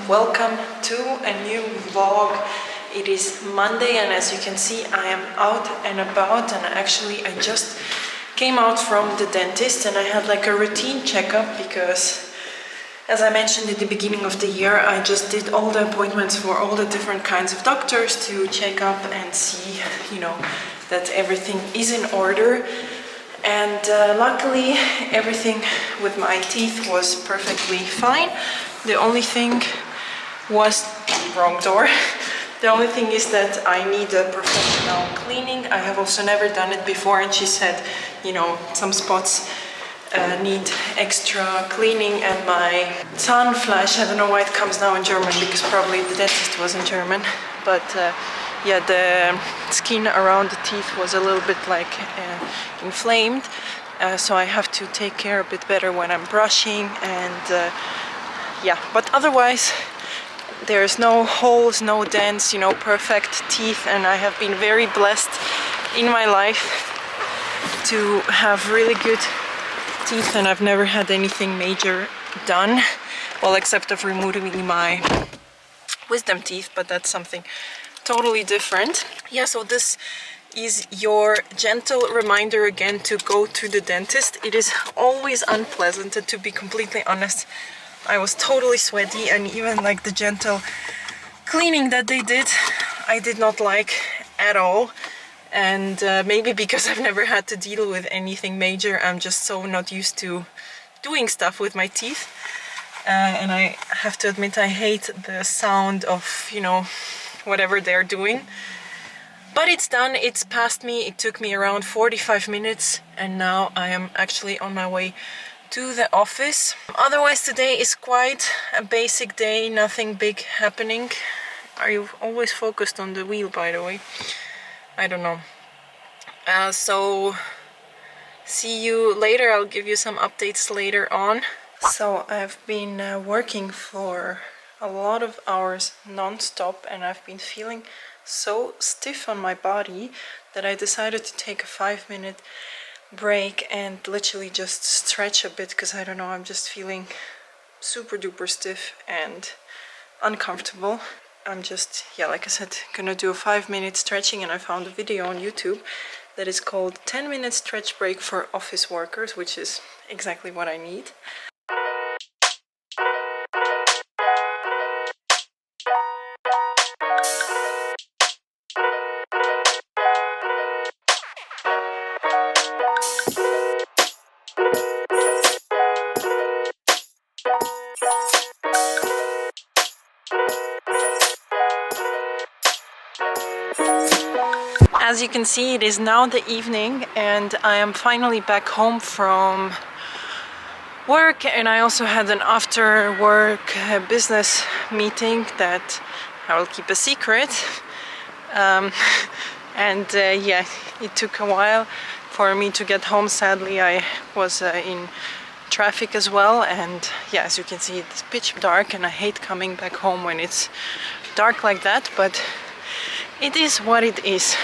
welcome to a new vlog. It is Monday and as you can see I am out and about, and actually I just came out from the dentist and I had like a routine checkup because, as I mentioned at the beginning of the year, I just did all the appointments for all the different kinds of doctors to check up and see, that everything is in order. And luckily everything with my teeth was perfectly fine. The only thing was, wrong door. The only thing is that I need a professional cleaning. I have also never done it before, and she said, some spots need extra cleaning, and my Zahnfleisch, I don't know why it comes now in German because probably the dentist was in German, but the skin around the teeth was a little bit like inflamed, so I have to take care a bit better when I'm brushing, and but otherwise there's no holes, no dents, perfect teeth, and I have been very blessed in my life to have really good teeth, and I've never had anything major done, well, except of removing my wisdom teeth, but that's something totally different. So this is your gentle reminder again to go to the dentist. It is always unpleasant, and to be completely honest, I was totally sweaty, and even like the gentle cleaning that they did, I did not like at all. And maybe because I've never had to deal with anything major, I'm just so not used to doing stuff with my teeth. And I have to admit, I hate the sound of, whatever they're doing. But it's done, it's past me. It took me around 45 minutes, and now I am actually on my way to the office. Otherwise, today is quite a basic day, nothing big happening. Are you always focused on the wheel, by the way? I don't know. So see you later. I'll give you some updates later on. So I've been working for a lot of hours non-stop, and I've been feeling so stiff on my body that I decided to take a 5-minute break and literally just stretch a bit, because I don't know, I'm just feeling super duper stiff and uncomfortable. I'm just, like I said, gonna do a 5-minute stretching, and I found a video on YouTube that is called 10-minute stretch break for office workers, which is exactly what I need. As you can see, it is now the evening, and I am finally back home from work, and I also had an after work business meeting that I will keep a secret. It took a while for me to get home. Sadly, I was in traffic as well, and as you can see, it's pitch dark, and I hate coming back home when it's dark like that, but it is what it is.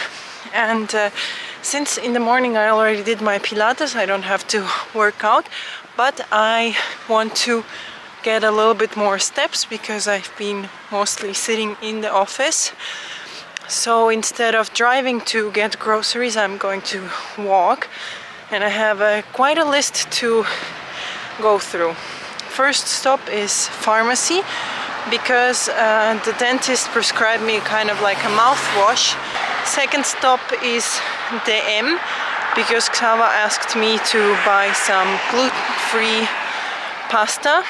And since in the morning I already did my Pilates, I don't have to work out, but I want to get a little bit more steps because I've been mostly sitting in the office. So instead of driving to get groceries, I'm going to walk, and I have quite a list to go through. First stop is pharmacy, because the dentist prescribed me kind of like a mouthwash. Second stop is DM, because Xava asked me to buy some gluten-free pasta,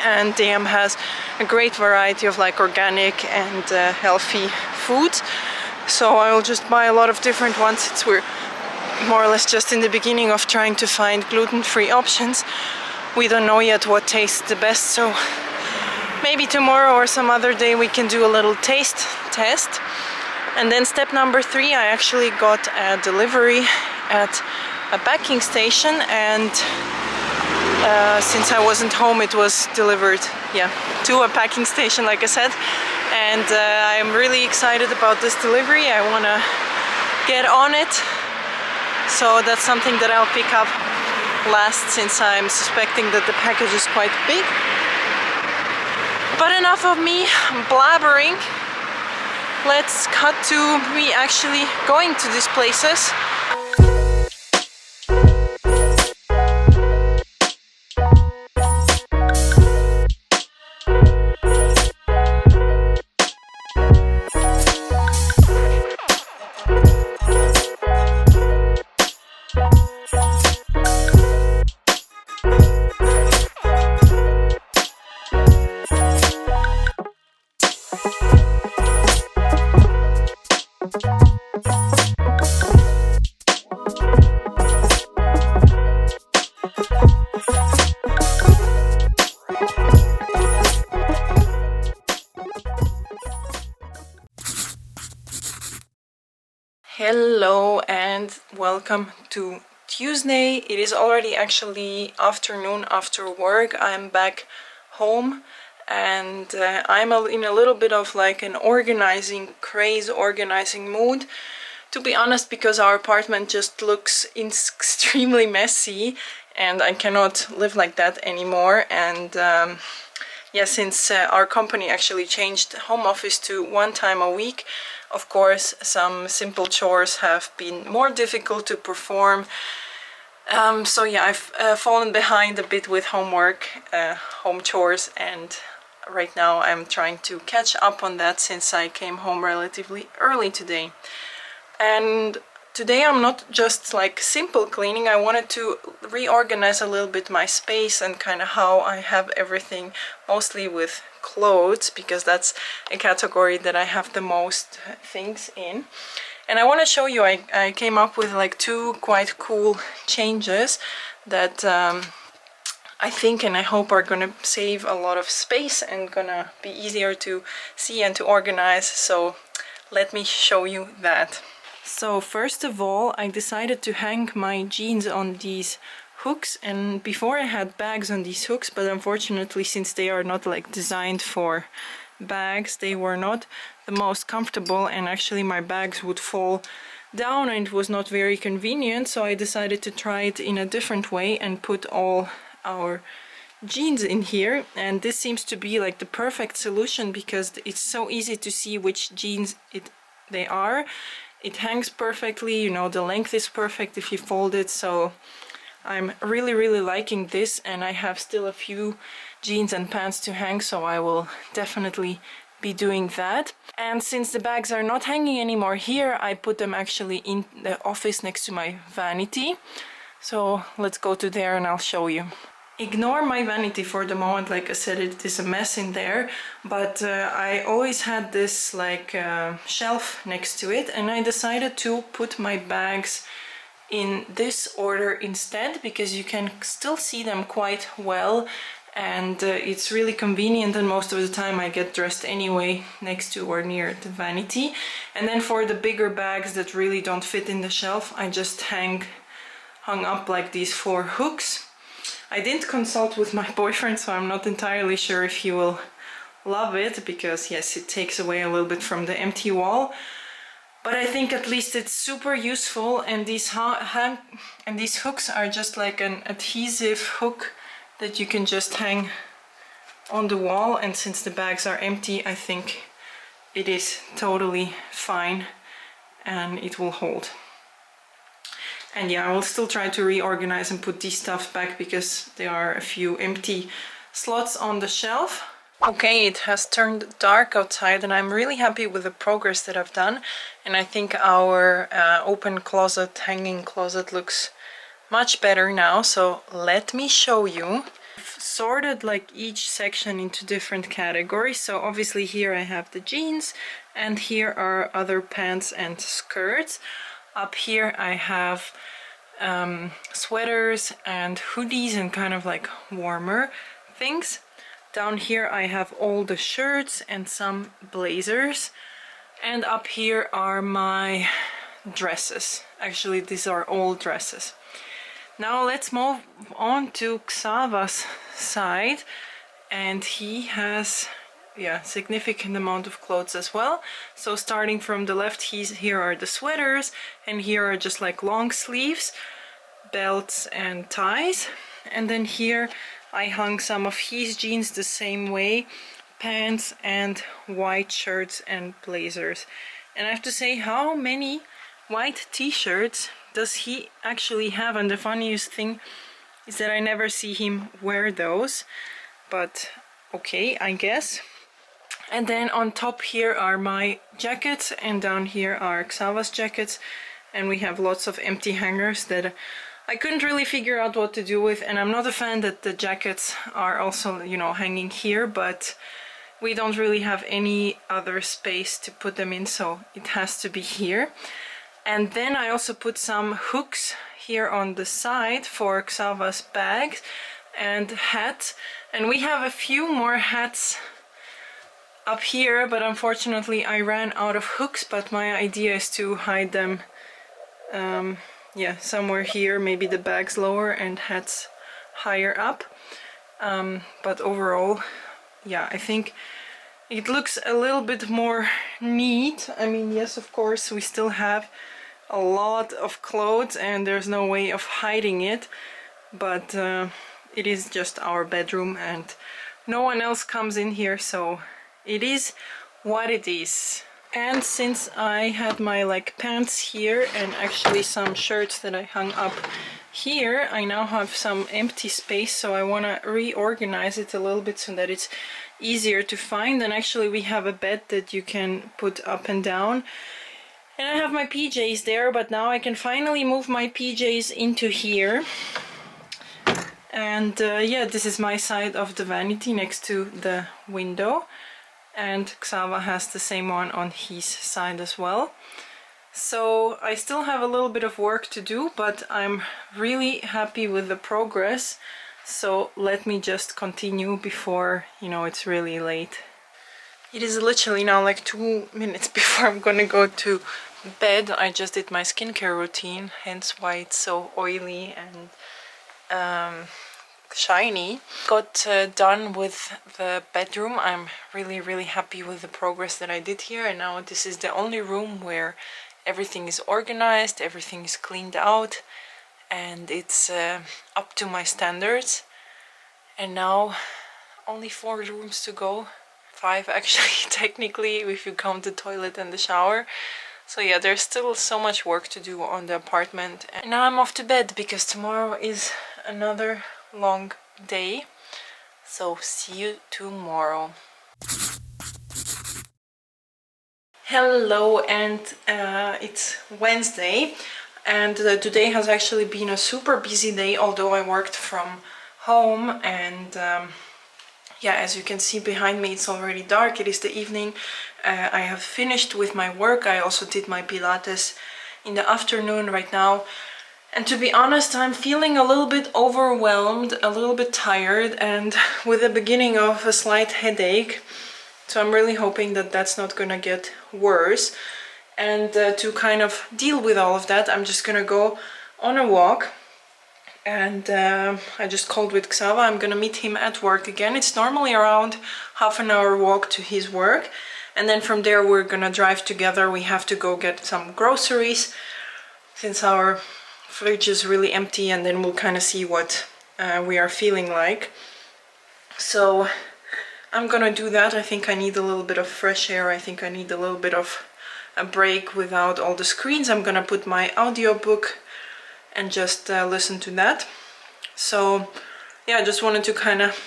and DM has a great variety of like organic and healthy foods, so I will just buy a lot of different ones since we're more or less just in the beginning of trying to find gluten-free options. We don't know yet what tastes the best, so maybe tomorrow or some other day we can do a little taste test. And then step number 3, I actually got a delivery at a packing station, and since I wasn't home, it was delivered to a packing station, like I said, and I'm really excited about this delivery. I want to get on it, so that's something that I'll pick up last, since I'm suspecting that the package is quite big. But enough of me blabbering. Let's cut to me actually going to these places. Hello and welcome to Tuesday. It is already actually afternoon after work. I'm back home and I'm in a little bit of like an organizing mood, to be honest, because our apartment just looks extremely messy and I cannot live like that anymore. And yeah, since our company actually changed home office to 1 time a week, of course some simple chores have been more difficult to perform. So yeah, I've fallen behind a bit with homework, home chores, and right now I'm trying to catch up on that since I came home relatively early today. And today I'm not just like simple cleaning. I wanted to reorganize a little bit my space and kind of how I have everything, mostly with clothes, because that's a category that I have the most things in. And I want to show you, I came up with like 2 quite cool changes that I think and I hope are gonna save a lot of space and gonna be easier to see and to organize. So let me show you that. So first of all, I decided to hang my jeans on these hooks, and before I had bags on these hooks, but unfortunately since they are not like designed for bags, they were not the most comfortable, and actually my bags would fall down and it was not very convenient. So I decided to try it in a different way and put all our jeans in here, and this seems to be like the perfect solution because it's so easy to see which jeans they are. It hangs perfectly, you know, the length is perfect if you fold it, so I'm really liking this, and I have still a few jeans and pants to hang, so I will definitely be doing that. And since the bags are not hanging anymore here, I put them actually in the office next to my vanity. So let's go to there and I'll show you. Ignore my vanity for the moment, like I said, it is a mess in there, but I always had this like shelf next to it, and I decided to put my bags in this order instead because you can still see them quite well, and it's really convenient, and most of the time I get dressed anyway next to or near the vanity. And then for the bigger bags that really don't fit in the shelf, I just hung up like these 4 hooks. I didn't consult with my boyfriend, so I'm not entirely sure if he will love it, because yes, it takes away a little bit from the empty wall, but I think at least it's super useful. And these hooks are just like an adhesive hook that you can just hang on the wall, and since the bags are empty, I think it is totally fine and it will hold. And yeah, I will still try to reorganize and put these stuff back because there are a few empty slots on the shelf. Okay, it has turned dark outside and I'm really happy with the progress that I've done. And I think our open closet, hanging closet looks much better now. So let me show you. I've sorted like each section into different categories. So obviously here I have the jeans, and here are other pants and skirts. Up here I have sweaters and hoodies and kind of like warmer things. Down here I have all the shirts and some blazers. And up here are my dresses. Actually, these are all dresses. Now let's move on to Xava's side. And he has significant amount of clothes as well. So starting from the left, here are the sweaters, and here are just like long sleeves, belts and ties. And then here I hung some of his jeans the same way, pants and white shirts and blazers. And I have to say, how many white t-shirts does he actually have? And the funniest thing is that I never see him wear those, but okay, I guess. And then on top here are my jackets, and down here are Xava's jackets, and we have lots of empty hangers that I couldn't really figure out what to do with. And I'm not a fan that the jackets are also, you know, hanging here, but we don't really have any other space to put them in, so it has to be here. And then I also put some hooks here on the side for Xava's bags and hats. And we have a few more hats up here, but unfortunately I ran out of hooks. But my idea is to hide them yeah, somewhere here, maybe the bags lower and hats higher up. But overall, yeah, I think it looks a little bit more neat. I mean, yes, of course, we still have a lot of clothes and there's no way of hiding it, but it is just our bedroom and no one else comes in here, so it is what it is. And since I had my pants here and actually some shirts that I hung up here, I now have some empty space, so I want to reorganize it a little bit so that it's easier to find. And actually we have a bed that you can put up and down, and I have my PJs there, but now I can finally move my PJs into here. And yeah, this is my side of the vanity next to the window, and Xava has the same one on his side as well. So I still have a little bit of work to do, but I'm really happy with the progress. So let me just continue before, you know, it's really late. It is literally now like 2 minutes before I'm gonna go to bed. I just did my skincare routine, hence why it's so oily and shiny. Got done with the bedroom. I'm really happy with the progress that I did here, and now this is the only room where everything is organized, everything is cleaned out, and it's up to my standards. And now only 4 rooms to go, 5 actually technically if you count the toilet and the shower. So yeah, there's still so much work to do on the apartment. And now I'm off to bed because tomorrow is another long day. So see you tomorrow. Hello, and it's Wednesday, and today has actually been a super busy day, although I worked from home. And yeah, as you can see behind me, it's already dark. It is the evening. I have finished with my work. I also did my Pilates in the afternoon right now. And to be honest, I'm feeling a little bit overwhelmed, a little bit tired, and with the beginning of a slight headache. So I'm really hoping that that's not gonna get worse. And to kind of deal with all of that, I'm just gonna go on a walk. And I just called with Xava. I'm gonna meet him at work again. It's normally around half an hour walk to his work. And then from there we're gonna drive together. We have to go get some groceries since our fridge is really empty, and then we'll kind of see what we are feeling like. So I'm gonna do that. I think I need a little bit of fresh air. I think I need a little bit of a break without all the screens. I'm gonna put my audiobook and just listen to that. So yeah, I just wanted to kind of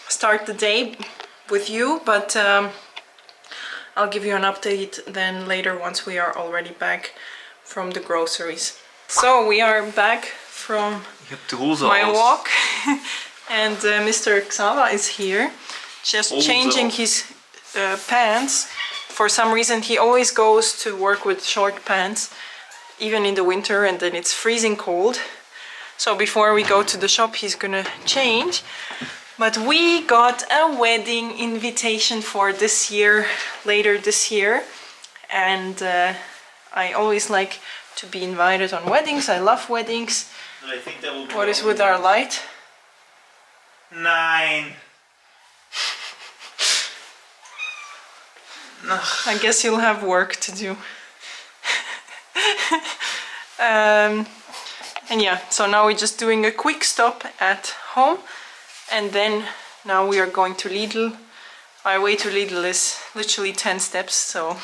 start the day with you, but I'll give you an update then later once we are already back from the groceries. So we are back from my walk and Mr. Xava is here, just changing his pants. For some reason he always goes to work with short pants, even in the winter, and then it's freezing cold. So before we go to the shop he's gonna change. But we got a wedding invitation for this year, later this year, and I always like to be invited on weddings. I love weddings. I think that will be what is with our light? 9. I guess you'll have work to do. And yeah, so now we're just doing a quick stop at home, and then now we are going to Lidl. My way to Lidl is literally 10 steps, so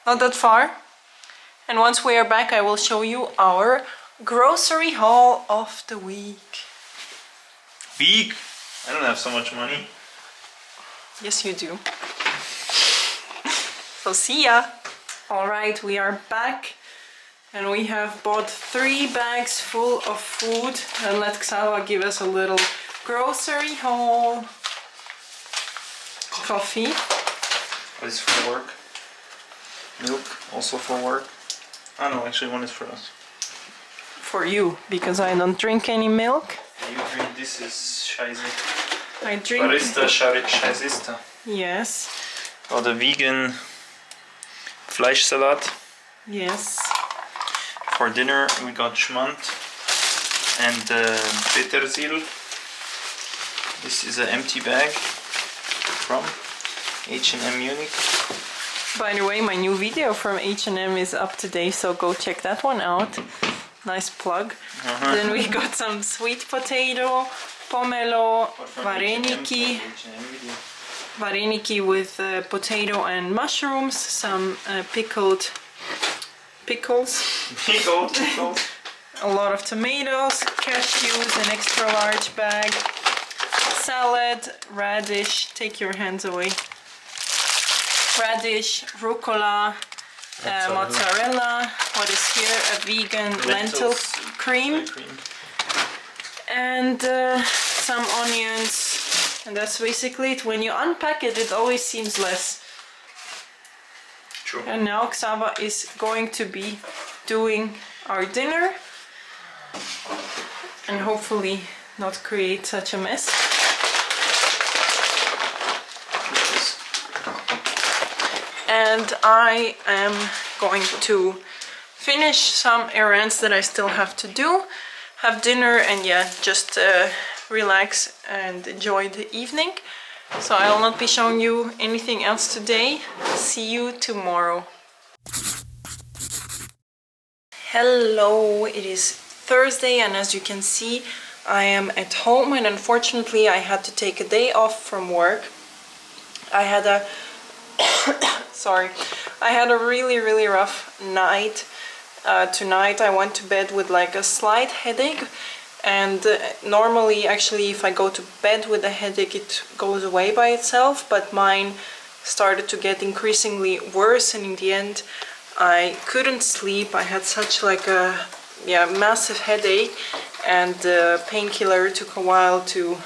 not that far. And once we are back, I will show you our grocery haul of the week. Week? I don't have so much money. Yes, you do. So see ya. Alright, we are back and we have bought 3 bags full of food, and let Xawa give us a little grocery haul. Coffee. What is for work? Milk, also for work. Oh no, actually one is for us. For you, because I don't drink any milk. You drink, this is Scheiße. I drink... Barista Scheisista. Yes. Or the vegan Fleischsalat. Yes. For dinner we got Schmand and Petersil. This is an empty bag from H&M Munich. By the way, my new video from H&M is up today, so go check that one out. Nice plug. Then we got some sweet potato, pomelo, vareniki. Vareniki with potato and mushrooms, some pickles. Pickled. A lot of tomatoes, cashews, an extra large bag, salad, radish, take your hands away, radish, rucola, mozzarella, what is here, a vegan lentil cream, and some onions, and that's basically it. When you unpack it, it always seems less. True. And now Xava is going to be doing our dinner and hopefully not create such a mess. And I am going to finish some errands that I still have to do, have dinner, and yeah, just relax and enjoy the evening. So I will not be showing you anything else today. See you tomorrow. Hello, it is Thursday, and as you can see, I am at home, and unfortunately I had to take a day off from work. I had a I had a really rough night. Tonight I went to bed with like a slight headache, and normally actually if I go to bed with a headache it goes away by itself, but mine started to get increasingly worse, and in the end I couldn't sleep. I had such like a massive headache, and the painkiller took a while to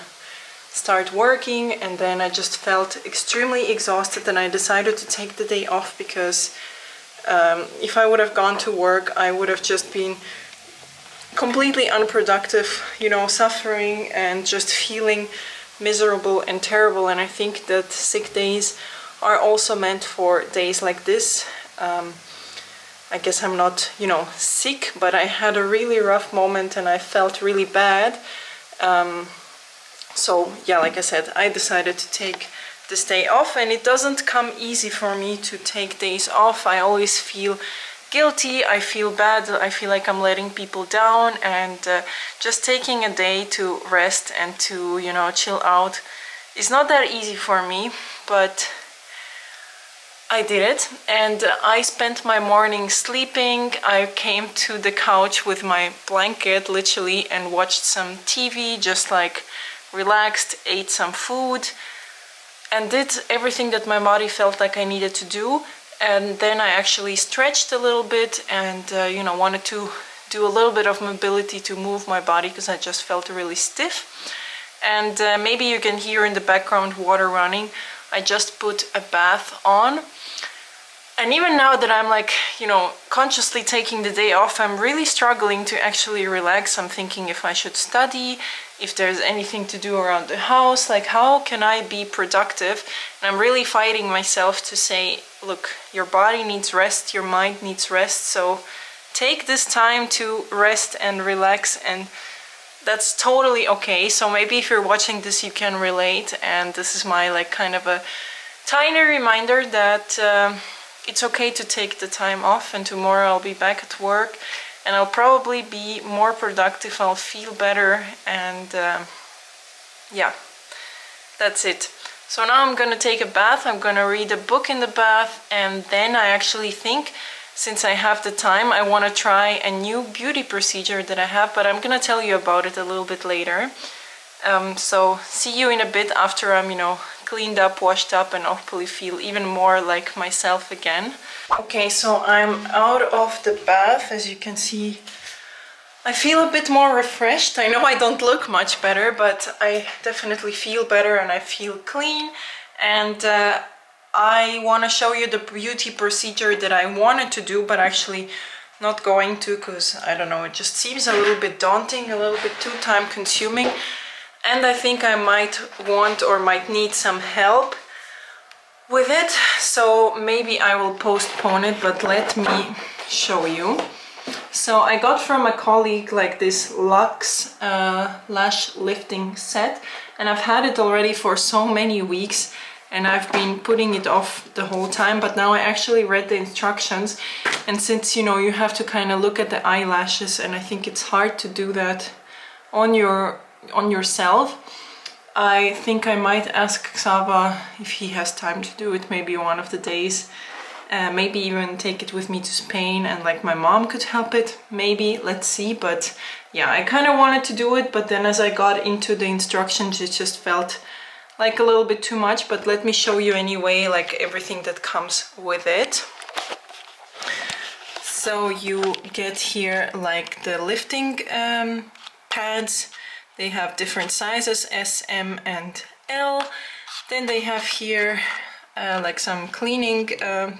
start working, and then I just felt extremely exhausted, and I decided to take the day off because if I would have gone to work I would have just been completely unproductive, you know, suffering and just feeling miserable and terrible. And I think that sick days are also meant for days like this. I guess I'm not, you know, sick, but I had a really rough moment and I felt really bad. So yeah, like I said, I decided to take this day off, and it doesn't come easy for me to take days off. I always feel guilty, I feel bad, I feel like I'm letting people down, and just taking a day to rest and to, you know, chill out is not that easy for me, but I did it. And I spent my morning sleeping. I came to the couch with my blanket literally and watched some TV, just like relaxed, ate some food, and did everything that my body felt like I needed to do. And then I actually stretched a little bit and you know, wanted to do a little bit of mobility to move my body because I just felt really stiff. And maybe you can hear in the background water running. I just put a bath on. And even now that I'm like, you know, consciously taking the day off, I'm really struggling to actually relax. I'm thinking if I should study, if there's anything to do around the house, like how can I be productive? And I'm really fighting myself to say, look, your body needs rest, your mind needs rest, so take this time to rest and relax, and that's totally okay. So maybe if you're watching this you can relate, and this is my like kind of a tiny reminder that it's okay to take the time off, and tomorrow I'll be back at work and I'll probably be more productive, I'll feel better, and yeah, that's it. So now I'm gonna take a bath, I'm gonna read a book in the bath, and then I actually think, since I have the time, I wanna try a new beauty procedure that I have, but I'm gonna tell you about it a little bit later. So see you in a bit after I'm, cleaned up, washed up, and hopefully feel even more like myself again. Okay, so I'm out of the bath. As you can see, I feel a bit more refreshed. I know I don't look much better, but I definitely feel better and I feel clean. And I want to show you the beauty procedure that I wanted to do, but actually not going to, because I don't know, it just seems a little bit daunting, a little bit too time consuming. And I think I might want or might need some help with it. So maybe I will postpone it, but let me show you. So I got from a colleague like this Luxe lash lifting set, and I've had it already for so many weeks and I've been putting it off the whole time, but now I actually read the instructions, and since you have to kind of look at the eyelashes, and I think it's hard to do that on yourself, I think I might ask Xava if he has time to do it maybe one of the days. Maybe even take it with me to Spain, and like my mom could help it, maybe, let's see. But yeah, I kind of wanted to do it, but then as I got into the instructions, it just felt like a little bit too much. But let me show you anyway, like everything that comes with it. So you get here like the lifting pads. They have different sizes, S, M and L. Then they have here like some cleaning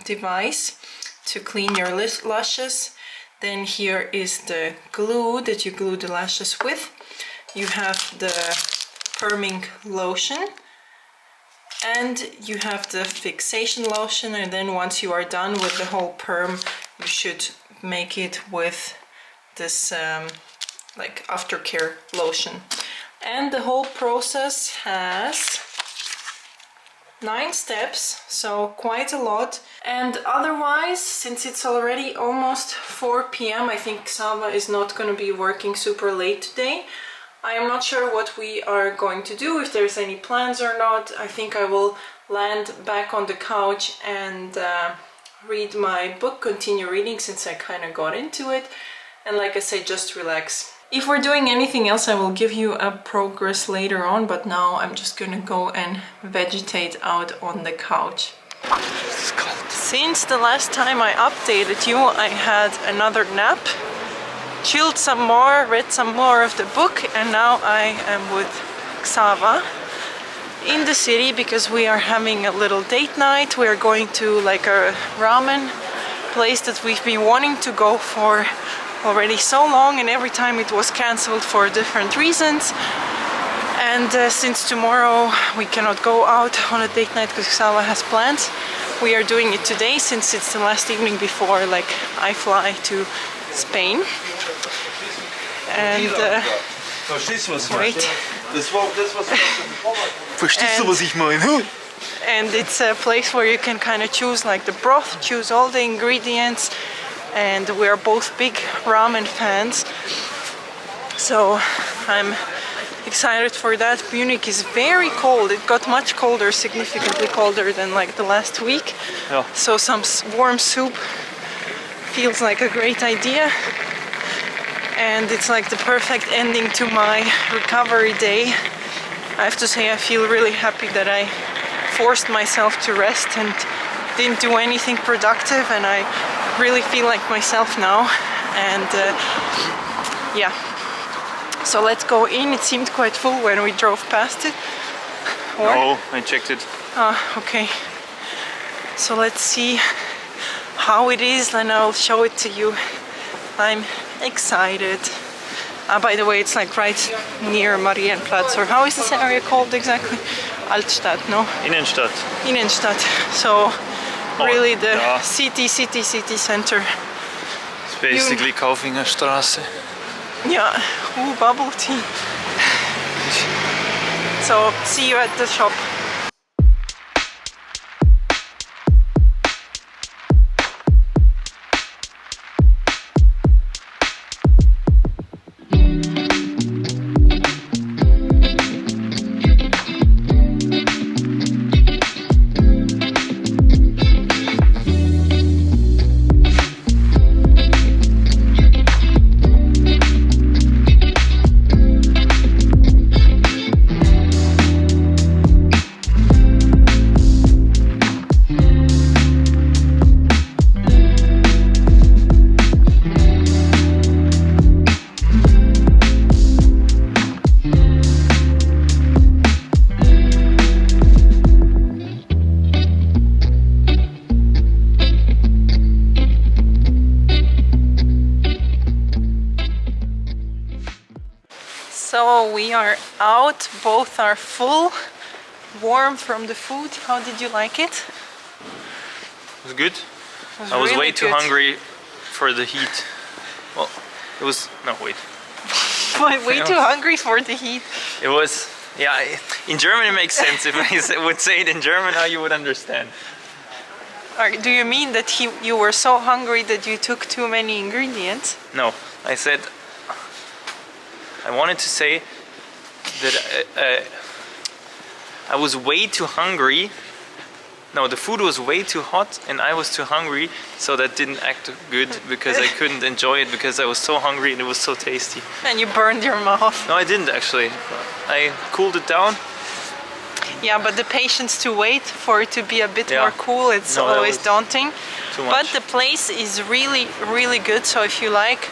device to clean your lashes. Then here is the glue that you glue the lashes with. You have the firming lotion, and you have the fixation lotion, and then once you are done with the whole perm, you should make it with this like aftercare lotion. And the whole process has 9 steps, so quite a lot. And otherwise, since it's already almost 4 p.m, I think Xava is not going to be working super late today. I am not sure what we are going to do, if there's any plans or not. I think I will land back on the couch and read my book, continue reading, since I kind of got into it. And like I said, just relax. If we're doing anything else, I will give you a progress later on, but now I'm just gonna go and vegetate out on the couch. Since the last time I updated you, I had another nap, chilled some more, read some more of the book, and now I am with Xava in the city because we are having a little date night. We are going to like a ramen place that we've been wanting to go for already so long, and every time it was cancelled for different reasons. And since tomorrow we cannot go out on a date night because Xava has plans, we are doing it today since it's the last evening before like I fly to Spain. And wait. Verstehst du, was ich meine? And it's a place where you can kind of choose like the broth, choose all the ingredients, and we are both big ramen fans, so I'm excited for that. Munich is very cold. It got much colder, significantly colder than like the last week. Yeah. So some warm soup feels like a great idea, and it's like the perfect ending to my recovery day. I have to say I feel really happy that I forced myself to rest and didn't do anything productive, and I really feel like myself now. And yeah, so let's go in. It seemed quite full when we drove past it. Or? No, I checked it. Okay, so let's see how it is and I'll show it to you. I'm excited. By the way, it's like right near Marienplatz, or how is this area called exactly? Altstadt, no? Innenstadt. Innenstadt. So really the yeah. city center. It's basically Kaufingerstraße. Yeah, ooh, bubble tea. So see you at the shop. So we are out, both are full, warm from the food. How did you like it? It was good. It I was really way too good. hungry for the heat. Well, it was, no wait. Way too hungry for the heat. It was, yeah, in German it makes sense. If I would say it in German, how you would understand. Do you mean that you were so hungry that you took too many ingredients? No, I said, I wanted to say that I was way too hungry. No, the food was way too hot and I was too hungry, so that didn't act good because I couldn't enjoy it because I was so hungry and it was so tasty. And you burned your mouth. No, I didn't actually. I cooled it down. Yeah, but the patience to wait for it to be a bit Yeah. more cool, it's No, that always was daunting. too But much. the place is really, really good. So if you like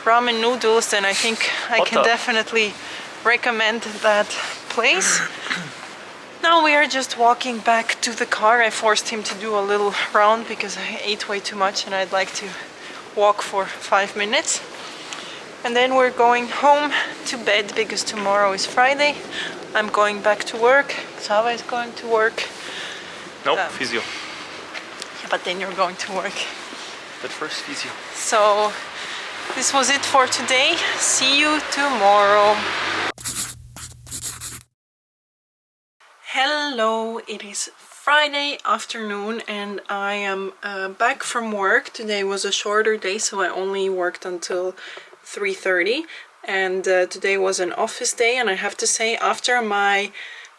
ramen noodles, then I think I can Hotta. definitely recommend that place. Now we are just walking back to the car. I forced him to do a little round because I ate way too much and I'd like to walk for 5 minutes. And then we're going home to bed because tomorrow is Friday. I'm going back to work. Sava is going to work. Nope, physio. Yeah, but then you're going to work. But first physio. So this was it for today. See you tomorrow. Hello, it is Friday afternoon and I am back from work. Today was a shorter day, so I only worked until 3:30, and today was an office day. And I have to say, after my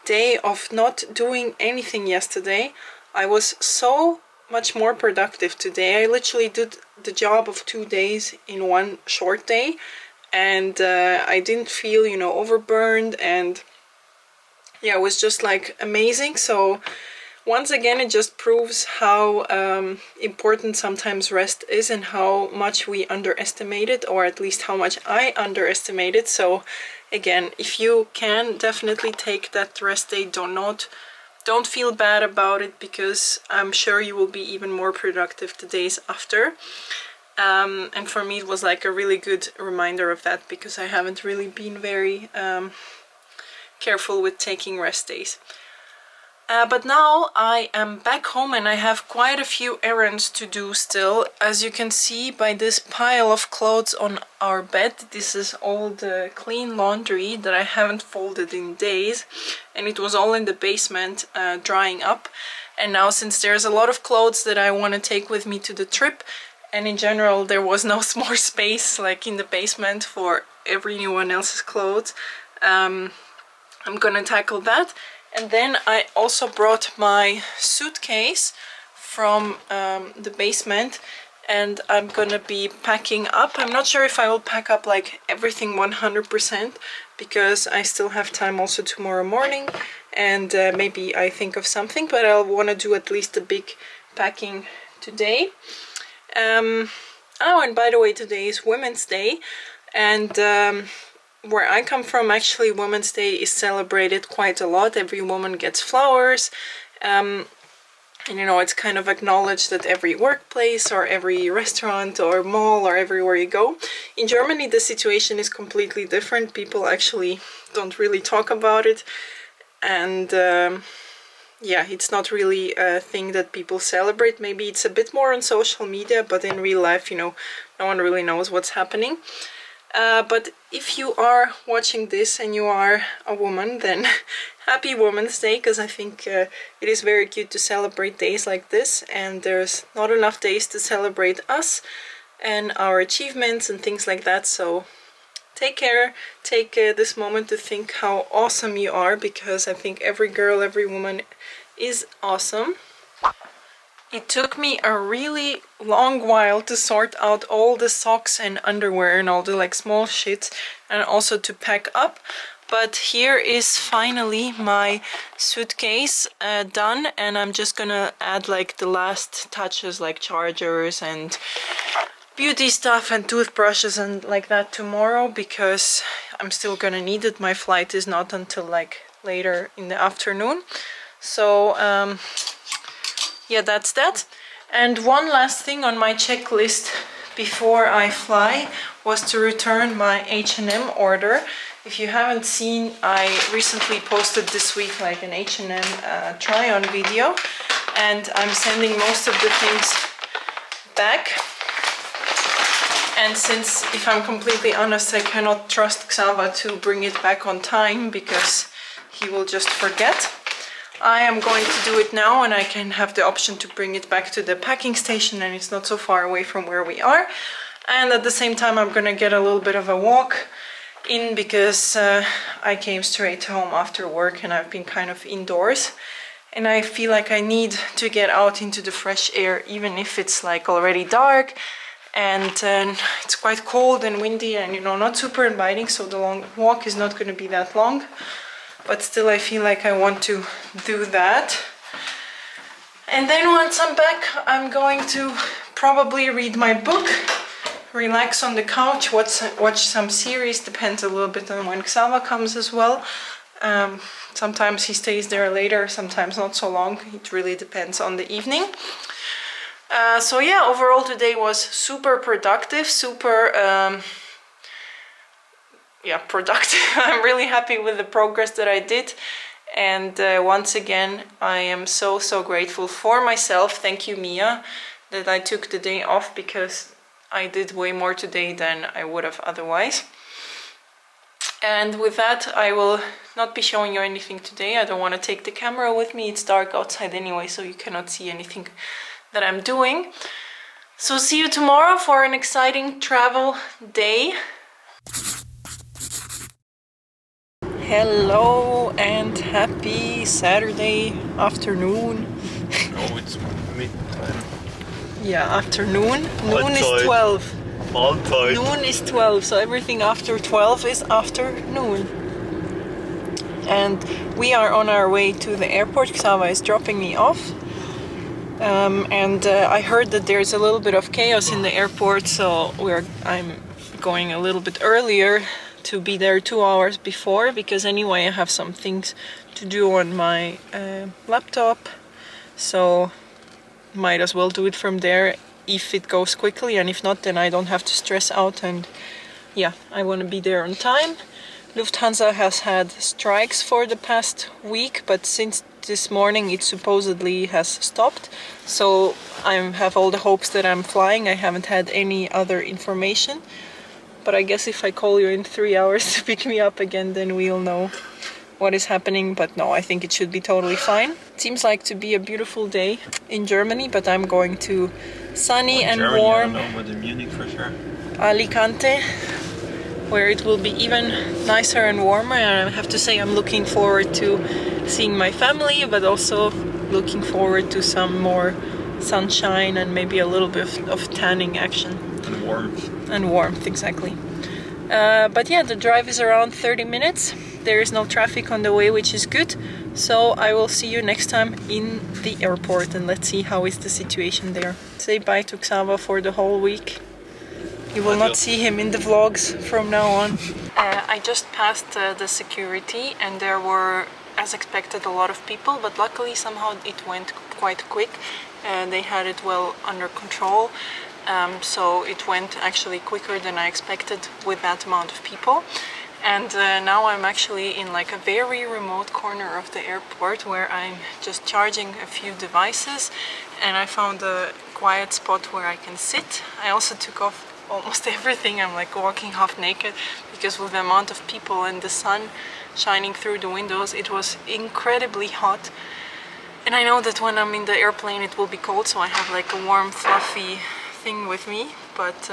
day of not doing anything yesterday, I was so much more productive today. I literally did the job of 2 days in one short day, and I didn't feel, you know, overburned, and yeah, it was just like amazing. So once again, it just proves how important sometimes rest is and how much we underestimate it, or at least how much I underestimate it. So again, if you can, definitely take that rest day. Don't feel bad about it, because I'm sure you will be even more productive the days after. And for me, it was like a really good reminder of that, because I haven't really been very careful with taking rest days. But now I am back home and I have quite a few errands to do still. As you can see by this pile of clothes on our bed, this is all the clean laundry that I haven't folded in days, and it was all in the basement drying up. And now, since there's a lot of clothes that I want to take with me to the trip, and in general there was no more space like in the basement for everyone else's clothes, I'm gonna tackle that. And then I also brought my suitcase from the basement, and I'm gonna be packing up. I'm not sure if I will pack up like everything 100%, because I still have time also tomorrow morning, and maybe I think of something, but I'll want to do at least a big packing today. Oh, and by the way, today is Women's Day, and where I come from, actually, Women's Day is celebrated quite a lot. Every woman gets flowers, and you know, it's kind of acknowledged at every workplace or every restaurant or mall or everywhere you go. In Germany, the situation is completely different. People actually don't really talk about it, and yeah, it's not really a thing that people celebrate. Maybe it's a bit more on social media, but in real life, you know, no one really knows what's happening. But if you are watching this and you are a woman, then happy Women's Day, because I think it is very cute to celebrate days like this, and there's not enough days to celebrate us and our achievements and things like that. So take care, take this moment to think how awesome you are, because I think every girl, every woman is awesome. It took me a really long while to sort out all the socks and underwear and all the like small shit, and also to pack up. But here is finally my suitcase done, and I'm just gonna add like the last touches, like chargers and beauty stuff and toothbrushes and like that tomorrow, because I'm still gonna need it. My flight is not until like later in the afternoon. So yeah, that's that. And one last thing on my checklist before I fly was to return my H&M order. If you haven't seen, I recently posted this week like an H&M try-on video, and I'm sending most of the things back. And since, if I'm completely honest, I cannot trust Xava to bring it back on time because he will just forget, I am going to do it now, and I can have the option to bring it back to the packing station, and it's not so far away from where we are. And at the same time, I'm gonna get a little bit of a walk in because I came straight home after work and I've been kind of indoors. And I feel like I need to get out into the fresh air, even if it's like already dark and it's quite cold and windy and, you know, not super inviting, so the long walk is not gonna be that long. But still, I feel like I want to do that. And then once I'm back, I'm going to probably read my book, relax on the couch, watch some series. Depends a little bit on when Xava comes as well. Sometimes he stays there later, sometimes not so long. It really depends on the evening. So yeah, overall today was super productive, productive. I'm really happy with the progress that I did, and once again I am so grateful for myself. Thank you, Mia, that I took the day off, because I did way more today than I would have otherwise. And with that, I will not be showing you anything today. I don't want to take the camera with me. It's dark outside anyway, so you cannot see anything that I'm doing. So see you tomorrow for an exciting travel day. Hello and happy Saturday afternoon. Oh, it's mid-time. Yeah, afternoon. Noon is 12. Mahlzeit. Noon is 12, so everything after 12 is afternoon. And we are on our way to the airport. Xava is dropping me off. I heard that there's a little bit of chaos in the airport, so I'm going a little bit earlier to be there 2 hours before, because anyway I have some things to do on my laptop, so might as well do it from there if it goes quickly, and if not, then I don't have to stress out. And yeah, I want to be there on time. Lufthansa has had strikes for the past week, but since this morning it supposedly has stopped, so I have all the hopes that I'm flying. I haven't had any other information, but I guess if I call you in 3 hours to pick me up again, then we'll know what is happening. But no, I think it should be totally fine. It seems like to be a beautiful day in Germany, but I'm going to sunny and Germany, warm I don't know, but in Munich for sure. Alicante, where it will be even nicer and warmer. And I have to say, I'm looking forward to seeing my family, but also looking forward to some more sunshine and maybe a little bit of tanning action. And warmth. And warmth, exactly. But yeah, the drive is around 30 minutes. There is no traffic on the way, which is good. So I will see you next time in the airport, and let's see how is the situation there. Say bye to Xava for the whole week. You will not see him in the vlogs from now on. I just passed the security, and there were, as expected, a lot of people, but luckily somehow it went quite quick. They had it well under control. So it went actually quicker than I expected with that amount of people. And now I'm actually in like a very remote corner of the airport where I'm just charging a few devices, and I found a quiet spot where I can sit. I also took off almost everything. I'm like walking half naked because with the amount of people and the sun shining through the windows, it was incredibly hot. And I know that when I'm in the airplane it will be cold, so I have like a warm fluffy thing with me, but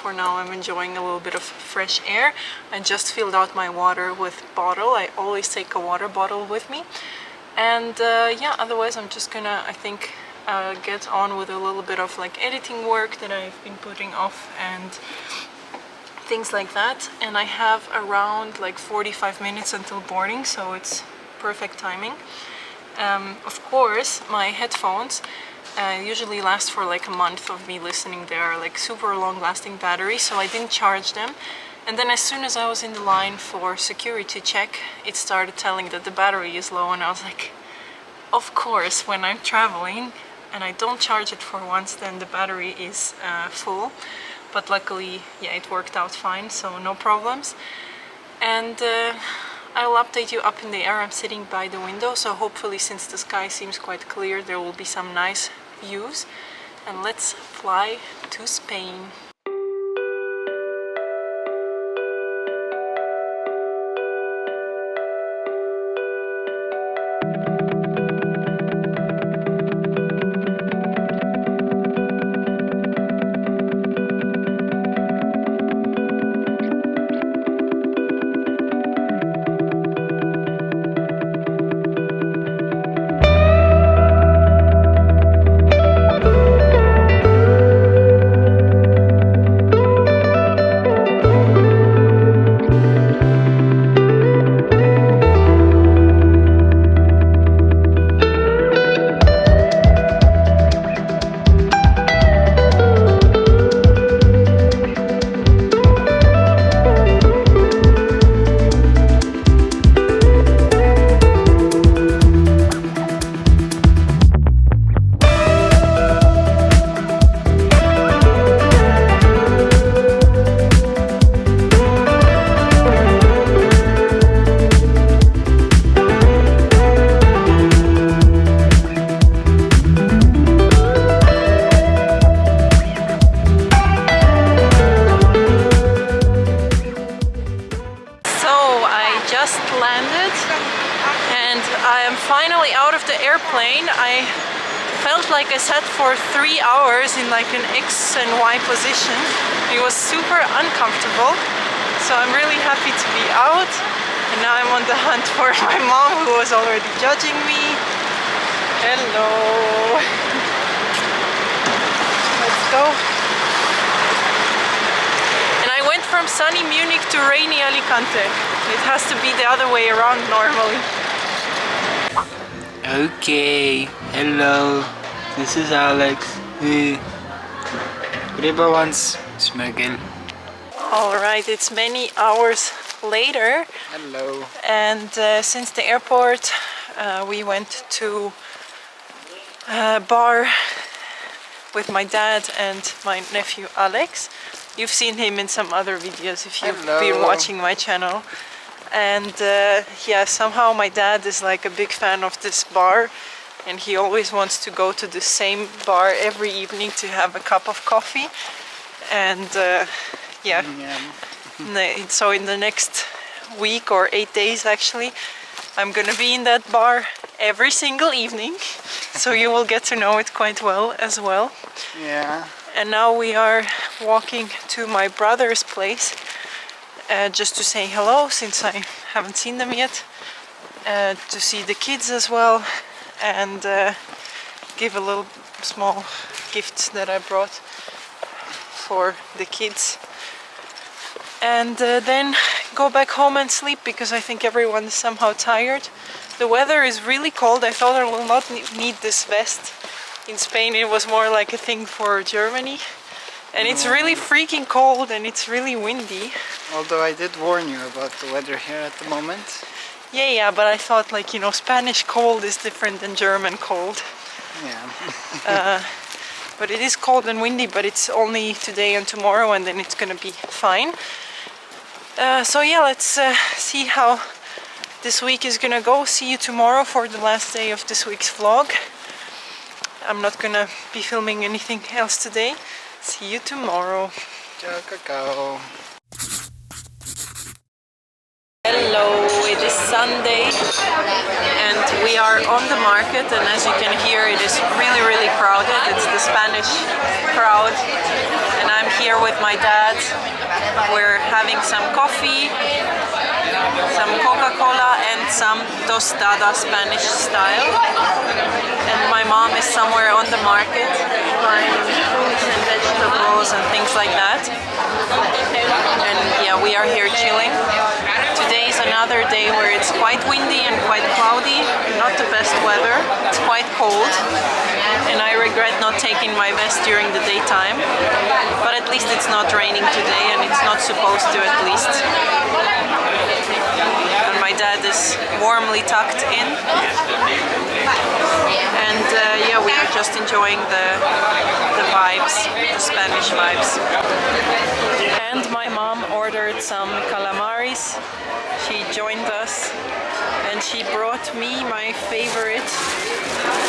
for now I'm enjoying a little bit of fresh air. I just filled out my water with bottle. I always take a water bottle with me. And yeah, otherwise I'm just gonna, I think, get on with a little bit of like editing work that I've been putting off and things like that. And I have around like 45 minutes until boarding, so it's perfect timing. Of course, my headphones usually last for like a month of me listening. They are like super long lasting battery, so I didn't charge them. And then as soon as I was in the line for security check, it started telling that the battery is low, and I was like, of course, when I'm traveling and I don't charge it for once, then the battery is full. But luckily, yeah, it worked out fine, so no problems. and I'll update you up in the air. I'm sitting by the window, so hopefully, since the sky seems quite clear, there will be some nice views. And let's fly to Spain. Finally out of the airplane. I felt like I sat for 3 hours in like an X and Y position. It was super uncomfortable, so I'm really happy to be out. And now I'm on the hunt for my mom, who was already judging me. Hello. Let's go. And I went from sunny Munich to rainy Alicante. It has to be the other way around normally. Okay, hello, this is Alex. Whatever wants smuggle. Alright, it's many hours later. Hello. And since the airport, we went to a bar with my dad and my nephew Alex. You've seen him in some other videos if you've been watching my channel. And yeah, somehow my dad is like a big fan of this bar, and he always wants to go to the same bar every evening to have a cup of coffee. And yeah, so in the next week or 8 days actually, I'm gonna be in that bar every single evening, so you will get to know it quite well as well. Yeah. And now we are walking to my brother's place. Just to say hello, since I haven't seen them yet, to see the kids as well, and give a little small gift that I brought for the kids, and then go back home and sleep, because I think everyone is somehow tired. The weather is really cold. I thought I will not need this vest. In Spain it was more like a thing for Germany. And it's really freaking cold, and it's really windy. Although I did warn you about the weather here at the moment. Yeah, but I thought, like, you know, Spanish cold is different than German cold. Yeah. But it is cold and windy, but it's only today and tomorrow, and then it's gonna be fine. So yeah, let's see how this week is gonna go. See you tomorrow for the last day of this week's vlog. I'm not gonna be filming anything else today. See you tomorrow. Ciao, cacao. Hello, it is Sunday and we are on the market, and as you can hear, it is really crowded. It's the Spanish crowd, and I'm here with my dad. We're having some coffee, some Coca-Cola and some tostada Spanish style, and my mom is somewhere on the market buying fruits and vegetables and things like that. And yeah, we are here chilling. Today is another day where it's quite windy and quite cloudy, not the best weather. It's quite cold, and I regret not taking my vest during the daytime, but at least it's not raining today, and it's not supposed to, at least. And my dad is is warmly tucked in. And yeah, we are just enjoying the vibes, the Spanish vibes. And my mom ordered some calamaris. She joined us and she brought me my favorite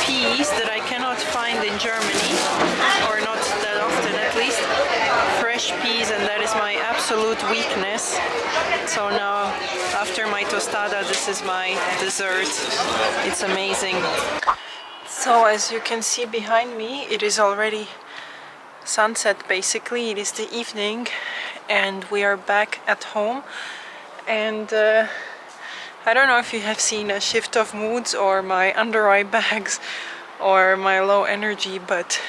peas that I cannot find in Germany, or not that often at least. Fresh peas, and that is my absolute weakness. So now, after my tostada, this is my dessert. It's amazing. So as you can see behind me, it is already sunset basically. It is the evening and we are back at home. And I don't know if you have seen a shift of moods or my under eye bags or my low energy, but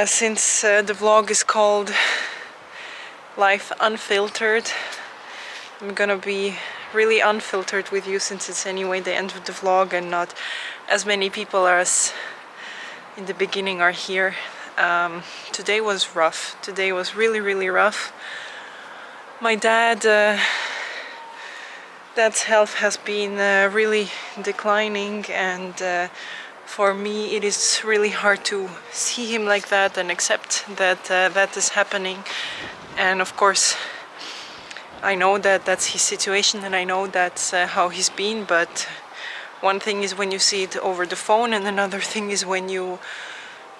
since the vlog is called Life Unfiltered, I'm gonna be really unfiltered with you, since it's anyway the end of the vlog and not as many people as in the beginning are here. Today was rough. Today was really rough. My dad's health has been really declining, and for me it is really hard to see him like that and accept that that is happening. And of course I know that that's his situation, and I know that's how he's been, but one thing is when you see it over the phone, and another thing is when you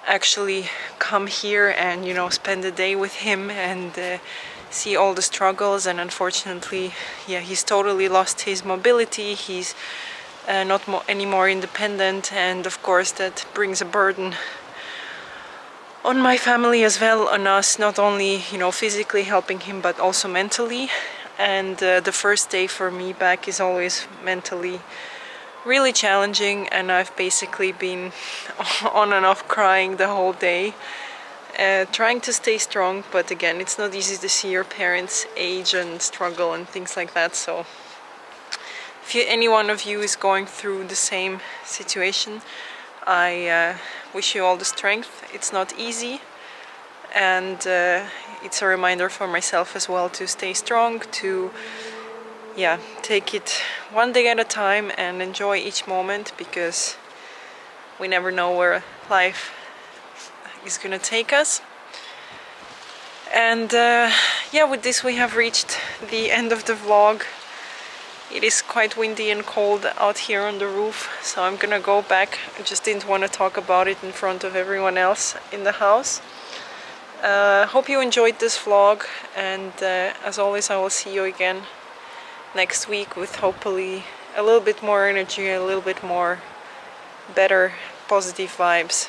actually come here and, you know, spend the day with him and see all the struggles. And unfortunately, yeah, he's totally lost his mobility. He's not any more independent, and of course that brings a burden on my family as well, on us, not only, you know, physically helping him, but also mentally. And the first day for me back is always mentally really challenging, and I've basically been on and off crying the whole day, trying to stay strong. But again, it's not easy to see your parents age and struggle and things like that. So if any one of you is going through the same situation, I wish you all the strength. It's not easy, and it's a reminder for myself as well to stay strong, to take it one day at a time and enjoy each moment, because we never know where life is gonna take us. And yeah, with this we have reached the end of the vlog. It is quite windy and cold out here on the roof, so I'm gonna go back. I just didn't want to talk about it in front of everyone else in the house. Hope you enjoyed this vlog, and as always I will see you again next week with hopefully a little bit more energy, a little bit more better positive vibes.